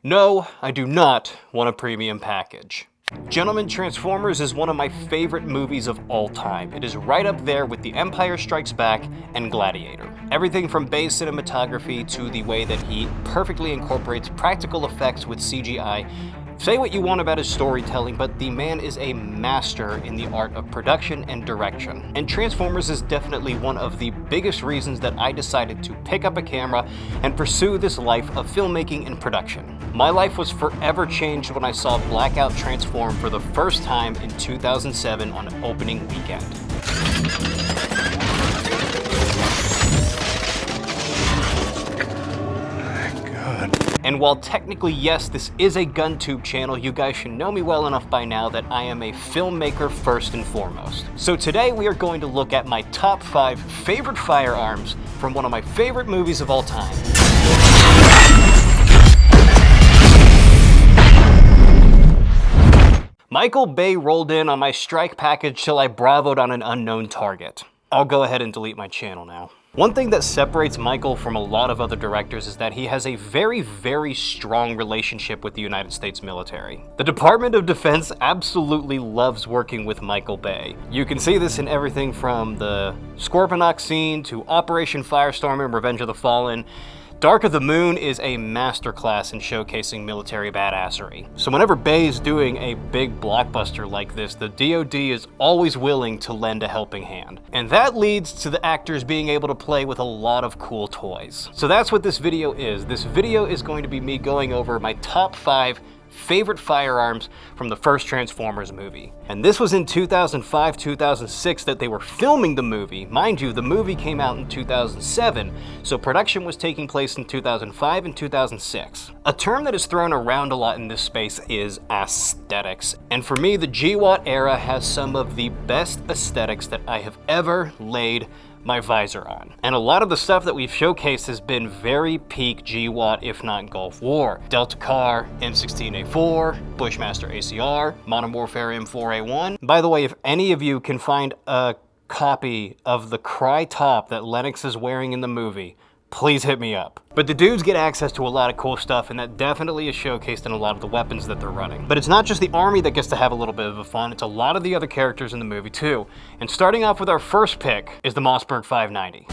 No, I do not want a premium package. Gentlemen, Transformers is one of my favorite movies of all time. It is right up there with The Empire Strikes Back and Gladiator. Everything from Bay's cinematography to the way that he perfectly incorporates practical effects with CGI. Say what you want about his storytelling, but the man is a master in the art of production and direction. And Transformers is definitely one of the biggest reasons that I decided to pick up a camera and pursue this life of filmmaking and production. My life was forever changed when I saw Blackout transform for the first time in 2007 on opening weekend. And while technically, yes, this is a GunTube channel, you guys should know me well enough by now that I am a filmmaker first and foremost. So today we are going to look at my top 5 favorite firearms from one of my favorite movies of all time. Michael Bay rolled in on my strike package till I bravoed on an unknown target. I'll go ahead and delete my channel now. One thing that separates Michael from a lot of other directors is that he has a very, very strong relationship with the United States military. The Department of Defense absolutely loves working with Michael Bay. You can see this in everything from the Scorponok scene to Operation Firestorm and Revenge of the Fallen. Dark of the Moon is a masterclass in showcasing military badassery. So whenever Bay is doing a big blockbuster like this, the DoD is always willing to lend a helping hand. And that leads to the actors being able to play with a lot of cool toys. So that's what this video is. This video is going to be me going over my top 5 favorite firearms from the first Transformers movie. And this was in 2005-2006 that they were filming the movie. Mind you, the movie came out in 2007, so production was taking place in 2005 and 2006. A term that is thrown around a lot in this space is aesthetics. And for me, the GWAT era has some of the best aesthetics that I have ever laid my visor on. And a lot of the stuff that we've showcased has been very peak GWAT, if not Gulf War. Delta Car, M16A4, Bushmaster ACR, Modern Warfare M4A1. By the way, if any of you can find a copy of the Cry top that Lennox is wearing in the movie, please hit me up. But the dudes get access to a lot of cool stuff, and that definitely is showcased in a lot of the weapons that they're running. But it's not just the Army that gets to have a little bit of a fun, it's a lot of the other characters in the movie too. And starting off with our first pick is the Mossberg 590.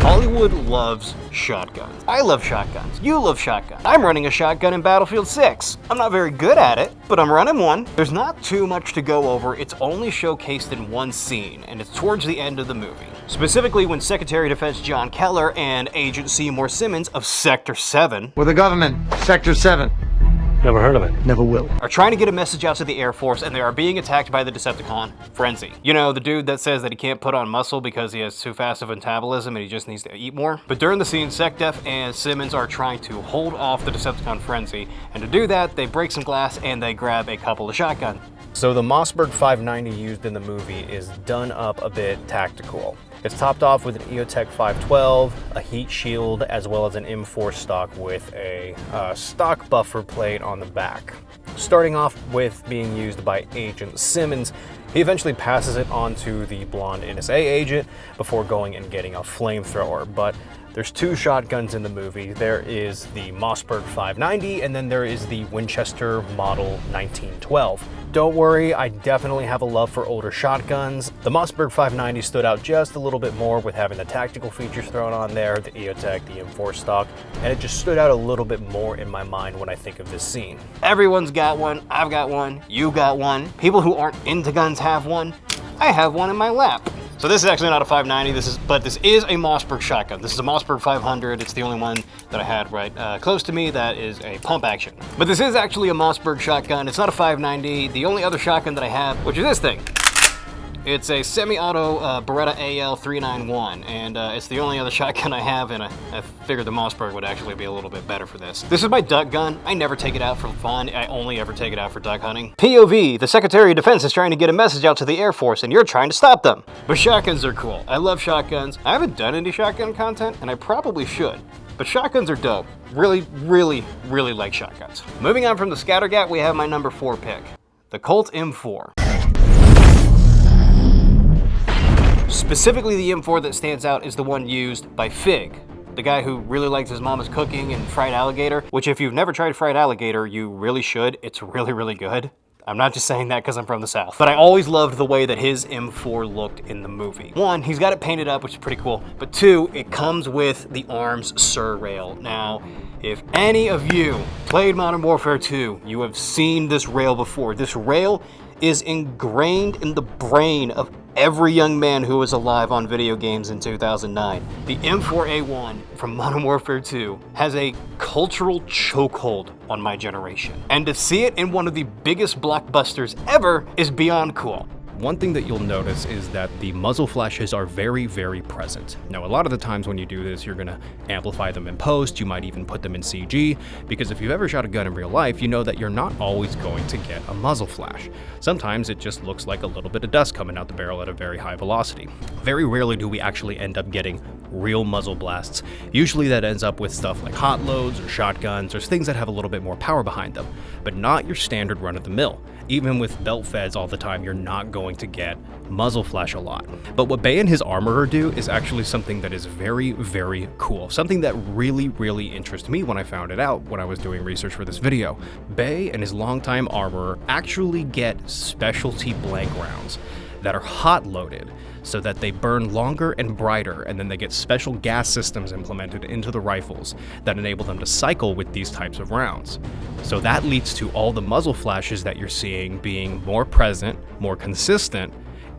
Hollywood loves shotguns. I love shotguns. You love shotguns. I'm running a shotgun in Battlefield 6. I'm not very good at it, but I'm running one. There's not too much to go over. It's only showcased in one scene, and it's towards the end of the movie. Specifically when Secretary of Defense John Keller and Agent Seymour Simmons of Sector 7 with the government, Sector 7. Never heard of it. Never will. Are trying to get a message out to the Air Force, and they are being attacked by the Decepticon Frenzy. You know, the dude that says that he can't put on muscle because he has too fast of metabolism and he just needs to eat more. But during the scene, SecDef and Simmons are trying to hold off the Decepticon Frenzy, and to do that, they break some glass and they grab a couple of shotguns. So the Mossberg 590 used in the movie is done up a bit tactical. It's topped off with an EOTech 512, a heat shield, as well as an M4 stock with a stock buffer plate on the back. Starting off with being used by Agent Simmons, he eventually passes it on to the blonde NSA agent before going and getting a flamethrower. But there's 2 shotguns in the movie. There is the Mossberg 590, and then there is the Winchester Model 1912. Don't worry, I definitely have a love for older shotguns. The Mossberg 590 stood out just a little bit more with having the tactical features thrown on there, the EOTech, the M4 stock, and it just stood out a little bit more in my mind when I think of this scene. Everyone's got one, I've got one, you got one. People who aren't into guns have one. I have one in my lap. So this is actually not a 590, but this is a Mossberg shotgun. This is a Mossberg 500. It's the only one that I had right close to me that is a pump action. But this is actually a Mossberg shotgun. It's not a 590. The only other shotgun that I have, which is this thing. It's a semi-auto Beretta AL391, and it's the only other shotgun I have, and I figured the Mossberg would actually be a little bit better for this. This is my duck gun. I never take it out for fun. I only ever take it out for duck hunting. POV, the Secretary of Defense is trying to get a message out to the Air Force, and you're trying to stop them. But shotguns are cool. I love shotguns. I haven't done any shotgun content, and I probably should. But shotguns are dope. Really, really, really like shotguns. Moving on from the Scattergat, we have my number 4 pick, the Colt M4. Specifically, the M4 that stands out is the one used by Fig, the guy who really likes his mama's cooking and fried alligator, which if you've never tried fried alligator, you really should. It's really, really good. I'm not just saying that because I'm from the South. But I always loved the way that his M4 looked in the movie. One, he's got it painted up, which is pretty cool. But two, it comes with the arms Sur rail. Now, if any of you played Modern Warfare 2, you have seen this rail before. This rail is ingrained in the brain of every young man who was alive on video games in 2009. The M4A1 from Modern Warfare 2 has a cultural chokehold on my generation. And to see it in one of the biggest blockbusters ever is beyond cool. One thing that you'll notice is that the muzzle flashes are very, very present. Now, a lot of the times when you do this, you're gonna amplify them in post, you might even put them in CG, because if you've ever shot a gun in real life, you know that you're not always going to get a muzzle flash. Sometimes it just looks like a little bit of dust coming out the barrel at a very high velocity. Very rarely do we actually end up getting real muzzle blasts. Usually that ends up with stuff like hot loads or shotguns or things that have a little bit more power behind them, but not your standard run-of-the-mill. Even with belt feds all the time, you're not going to get muzzle flash a lot. But what Bay and his armorer do is actually something that is very, very cool. Something that really, really interested me when I found it out when I was doing research for this video. Bay and his longtime armorer actually get specialty blank rounds that are hot loaded so that they burn longer and brighter, and then they get special gas systems implemented into the rifles that enable them to cycle with these types of rounds. So that leads to all the muzzle flashes that you're seeing being more present, more consistent,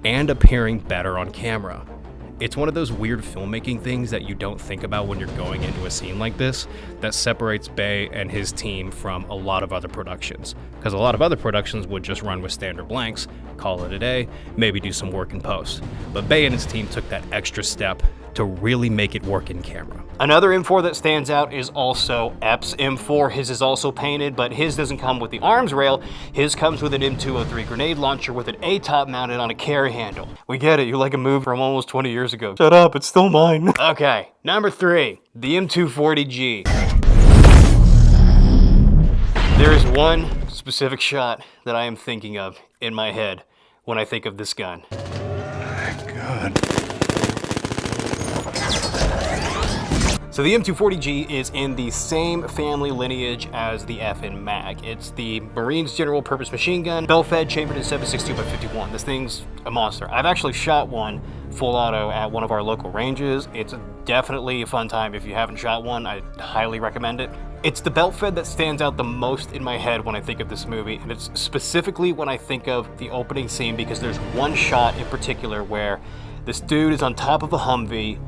and appearing better on camera. It's one of those weird filmmaking things that you don't think about when you're going into a scene like this that separates Bay and his team from a lot of other productions. Because a lot of other productions would just run with standard blanks, call it a day, maybe do some work in post. But Bay and his team took that extra step to really make it work in camera. Another M4 that stands out is also Ep's M4. His is also painted, but his doesn't come with the arms rail. His comes with an M203 grenade launcher with an A-top mounted on a carry handle. We get it, you like a movie from almost 20 years ago. Shut up, it's still mine. Okay, number 3, the M240G. There is one specific shot that I am thinking of in my head when I think of this gun. God. So the M240G is in the same family lineage as the FN Mag. It's the Marines General Purpose Machine Gun, bell-fed, chambered in 7.62x51. This thing's a monster. I've actually shot one full auto at one of our local ranges. It's definitely a fun time. If you haven't shot one, I highly recommend it. It's the belt-fed that stands out the most in my head when I think of this movie, and it's specifically when I think of the opening scene, because there's one shot in particular where this dude is on top of a Humvee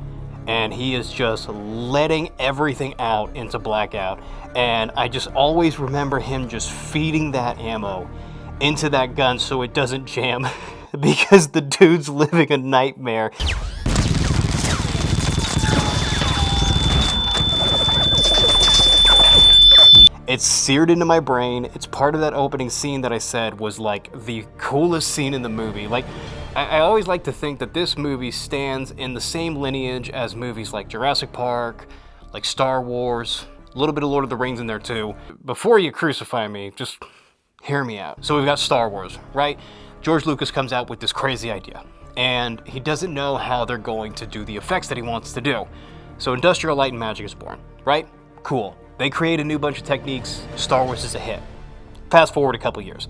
and he is just letting everything out into blackout. And I just always remember him just feeding that ammo into that gun so it doesn't jam because the dude's living a nightmare. It's seared into my brain. It's part of that opening scene that I said was like the coolest scene in the movie. Like, I always like to think that this movie stands in the same lineage as movies like Jurassic Park, like Star Wars, a little bit of Lord of the Rings in there too. Before you crucify me, just hear me out. So we've got Star Wars, right? George Lucas comes out with this crazy idea, and he doesn't know how they're going to do the effects that he wants to do. So Industrial Light and Magic is born, right? Cool. They create a new bunch of techniques. Star Wars is a hit. Fast forward a couple years.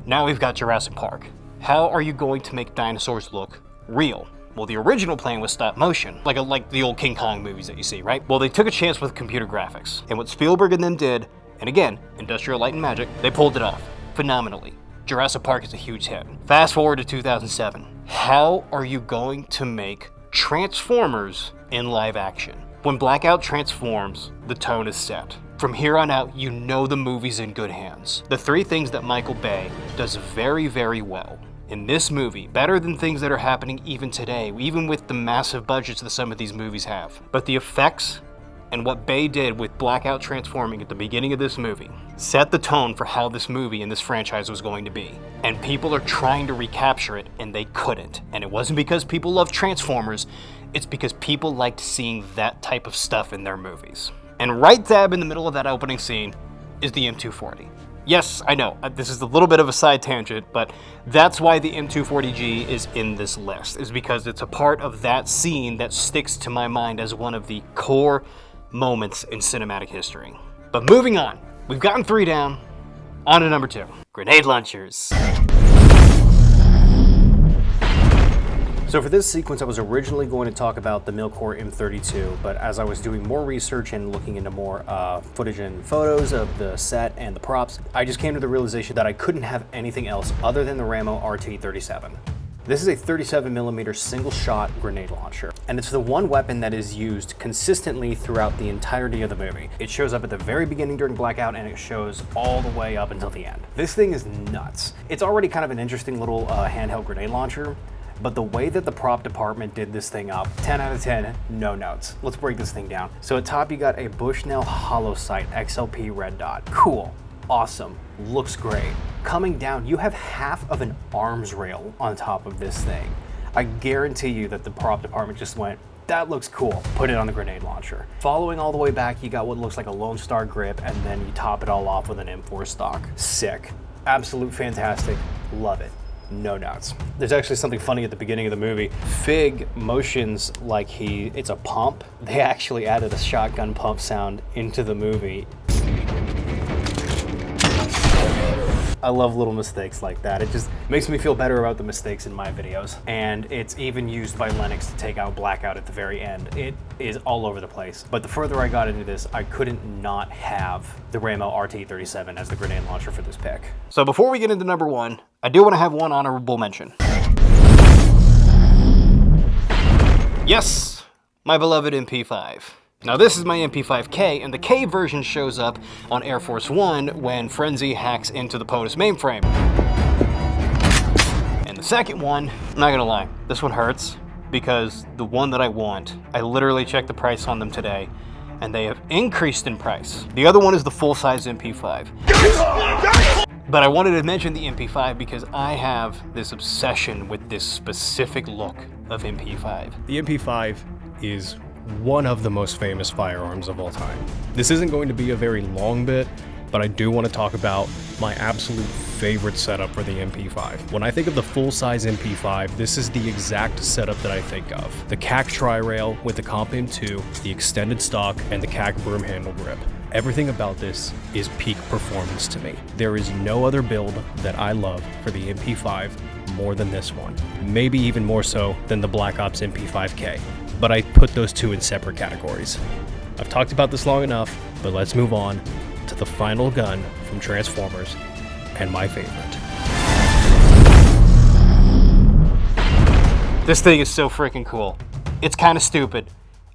Now we've got Jurassic Park. How are you going to make dinosaurs look real? Well, the original plan was stop motion, like the old King Kong movies that you see, right? Well, they took a chance with computer graphics. And what Spielberg and them did, and again, Industrial Light and Magic, they pulled it off phenomenally. Jurassic Park is a huge hit. Fast forward to 2007. How are you going to make Transformers in live action? When Blackout transforms, the tone is set. From here on out, you know the movie's in good hands. The three things that Michael Bay does very, very well in this movie, better than things that are happening even today, even with the massive budgets that some of these movies have. But the effects and what Bay did with Blackout transforming at the beginning of this movie set the tone for how this movie and this franchise was going to be. And people are trying to recapture it, and they couldn't. And it wasn't because people love Transformers, it's because people liked seeing that type of stuff in their movies. And right dab in the middle of that opening scene is the M240. Yes, I know, this is a little bit of a side tangent, but that's why the M240G is in this list, is because it's a part of that scene that sticks to my mind as one of the core moments in cinematic history. But moving on, we've gotten 3 down, on to number 2. Grenade launchers. So for this sequence, I was originally going to talk about the Milcore M32, but as I was doing more research and looking into more footage and photos of the set and the props, I just came to the realization that I couldn't have anything else other than the RAMO RT37. This is a 37mm single-shot grenade launcher, and it's the one weapon that is used consistently throughout the entirety of the movie. It shows up at the very beginning during Blackout, and it shows all the way up until the end. This thing is nuts. It's already kind of an interesting little handheld grenade launcher, but the way that the prop department did this thing up, 10 out of 10, no notes. Let's break this thing down. So at top, you got a Bushnell hollow sight XLP red dot. Cool, awesome, looks great. Coming down, you have half of an arms rail on top of this thing. I guarantee you that the prop department just went, that looks cool, put it on the grenade launcher. Following all the way back, you got what looks like a Lone Star grip, and then you top it all off with an M4 stock. Sick, absolute fantastic, love it. No doubts. There's actually something funny at the beginning of the movie. Fig motions like it's a pump. They actually added a shotgun pump sound into the movie. I love little mistakes like that. It just makes me feel better about the mistakes in my videos. And it's even used by Lennox to take out Blackout at the very end. It is all over the place. But the further I got into this, I couldn't not have the RAMO RT37 as the grenade launcher for this pick. So before we get into number 1, I do want to have one honorable mention. Yes, my beloved MP5. Now this is my MP5K, and the K version shows up on Air Force One when Frenzy hacks into the POTUS mainframe. And the second one, I'm not gonna lie, this one hurts, because the one that I want, I literally checked the price on them today, and they have increased in price. The other one is the full-size MP5. But I wanted to mention the MP5 because I have this obsession with this specific look of MP5. The MP5 is one of the most famous firearms of all time. This isn't going to be a very long bit, but I do want to talk about my absolute favorite setup for the MP5. When I think of the full-size MP5, this is the exact setup that I think of. The CAC tri-rail with the Comp M2, the extended stock, and the CAC broom handle grip. Everything about this is peak performance to me. There is no other build that I love for the MP5 more than this one. Maybe even more so than the Black Ops MP5K. But I put those two in separate categories. I've talked about this long enough, but let's move on to the final gun from Transformers and my favorite. This thing is so freaking cool. It's kind of stupid.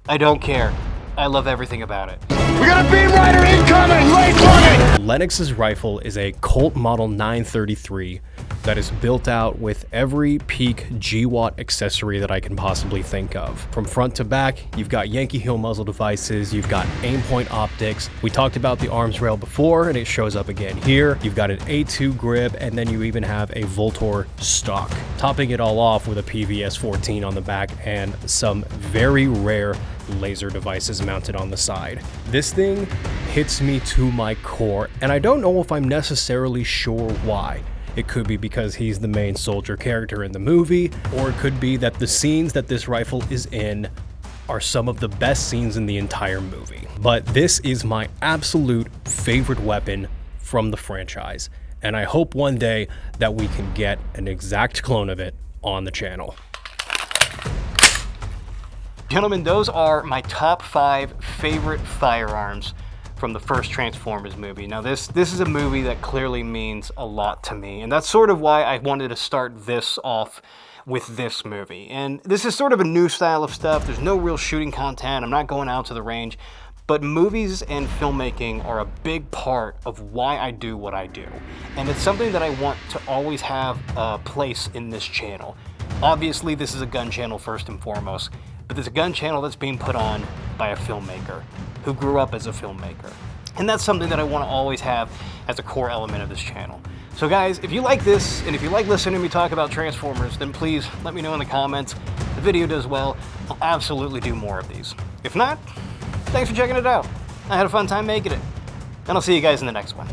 I don't care. I love everything about it. We got a beam rider incoming! Late running! Lennox's rifle is a Colt Model 933 that is built out with every peak GWatt accessory that I can possibly think of. From front to back, you've got Yankee Hill muzzle devices, you've got aim point optics. We talked about the arms rail before, and it shows up again here. You've got an A2 grip, and then you even have a Voltor stock, topping it all off with a PVS-14 on the back and some very rare laser devices mounted on the side. This thing hits me to my core, and I don't know if I'm necessarily sure why. It could be because he's the main soldier character in the movie, or it could be that the scenes that this rifle is in are some of the best scenes in the entire movie. But this is my absolute favorite weapon from the franchise, and I hope one day that we can get an exact clone of it on the channel. Gentlemen, those are my top 5 favorite firearms from the first Transformers movie. Now this is a movie that clearly means a lot to me, and that's sort of why I wanted to start this off with this movie. And this is sort of a new style of stuff. There's no real shooting content. I'm not going out to the range, but movies and filmmaking are a big part of why I do what I do. And it's something that I want to always have a place in this channel. Obviously, this is a gun channel first and foremost, but there's a gun channel that's being put on by a filmmaker who grew up as a filmmaker. And that's something that I want to always have as a core element of this channel. So guys, if you like this, and if you like listening to me talk about Transformers, then please let me know in the comments. The video does well, I'll absolutely do more of these. If not, thanks for checking it out. I had a fun time making it. And I'll see you guys in the next one.